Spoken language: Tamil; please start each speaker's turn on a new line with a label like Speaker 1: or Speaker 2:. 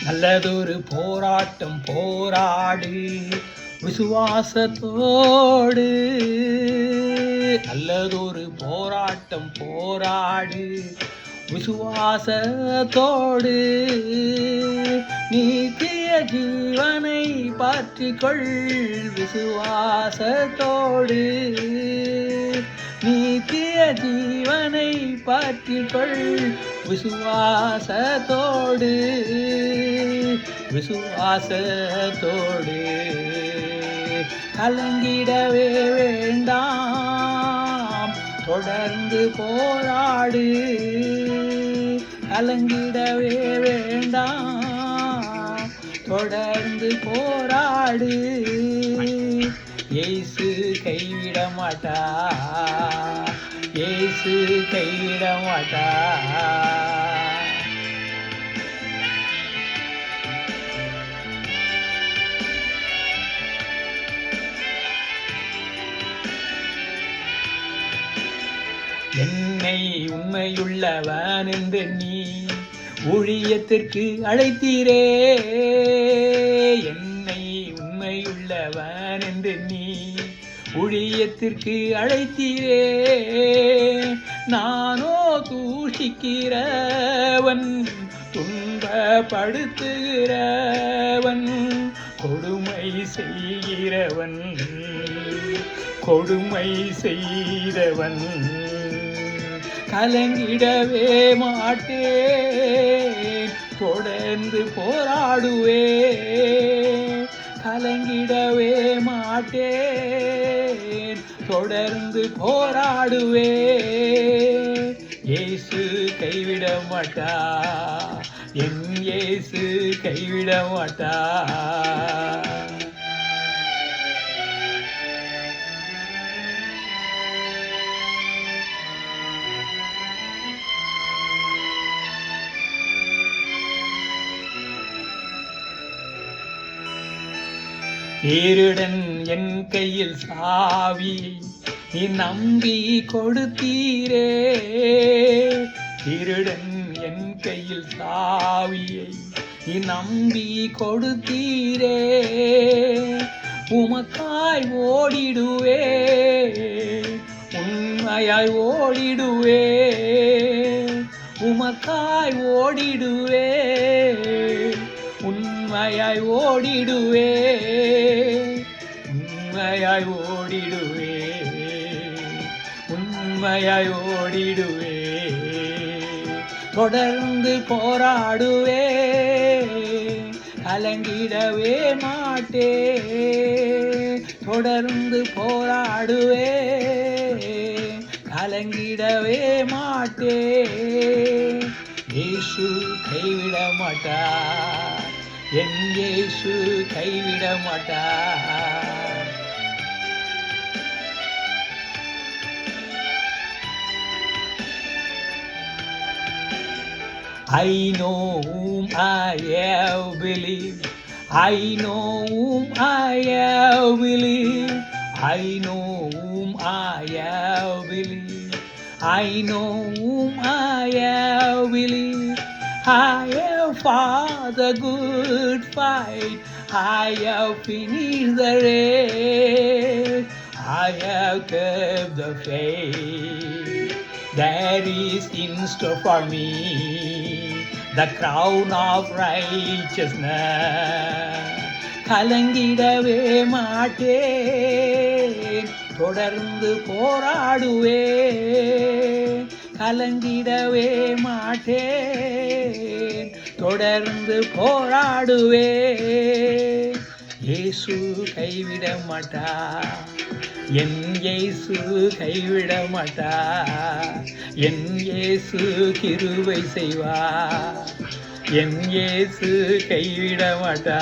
Speaker 1: நல்லதொரு போராட்டம் போராடு விசுவாசத்தோடு. நல்லதொரு போராட்டம் போராடு விசுவாசத்தோடு. நித்திய ஜீவனை பற்றிக்கொள் விசுவாசத்தோடு. நித்திய ஜீவனை பற்றிக்கொள் விசுவாசத்தோடு. விசுவாசத்தோடு கலங்கிடவே வேண்டாம், தொடர்ந்து போராடு. கலங்கிடவே வேண்டாம், தொடர்ந்து போராடு. இயேசு கைவிட மாட்டா, இயேசு கைவிட மாட்டா. என்னை உண்மையுள்ளவன் என்று நீ ஊழியத்திற்கு அழைத்தீரே. என்னை உண்மையுள்ளவன் என்று நீ ஊழியத்திற்கு அழைத்தீரே. நானோ தூஷிக்கிறவன், துன்பப்படுத்துகிறவன், கொடுமை செய்கிறவன், கொடுமை செய்தவன். கலங்கிடவே மாட்டேன், தொடர்ந்து போராடுவேன். கலங்கிடவே மாட்டேன், தொடர்ந்து போராடுவேன். இயேசு கைவிட மாட்டா, என் இயேசு கைவிட மாட்டா. திருடன் என் கையில் சாவி நீ நம்பி கொடுத்தீரே. திருடன் என் கையில் சாவியை நீ நம்பி கொடுத்தீரே. உமக்காய் ஓடிடுவே, உண்மையாய் ஓடிடுவே. உமக்காய் ஓடிடுவே, உண்மையாய் ஓடிடுவே. உண்மையாய் ஓடிடுவே, உண்மையாய் ஓடிடுவே. தொடர்ந்து போராடுவே, கலங்கிடவே மாட்டே. தொடர்ந்து போராடுவே, கலங்கிடவே மாட்டே. இயேசு கைவிட மாட்டா, என் இயேசு கைவிட மாட்டா. I know whom I have believed. I know whom I have believed. I know whom I have believed. I know whom I have believed. I have fought the good fight. I have finished the race. I have kept the faith. There is in store for me the crown of righteousness. கலங்கிடவே மாட்டேன், தொடர்ந்து போராடுவே. கலங்கிடவே மாட்டேன், தொடர்ந்து போராடுவே. இயேசு கைவிட மாட்டா, என் இயேசு கைவிட மாட்டா. என் இயேசு கிருபை செய்வா, என் இயேசு கைவிட மாட்டா.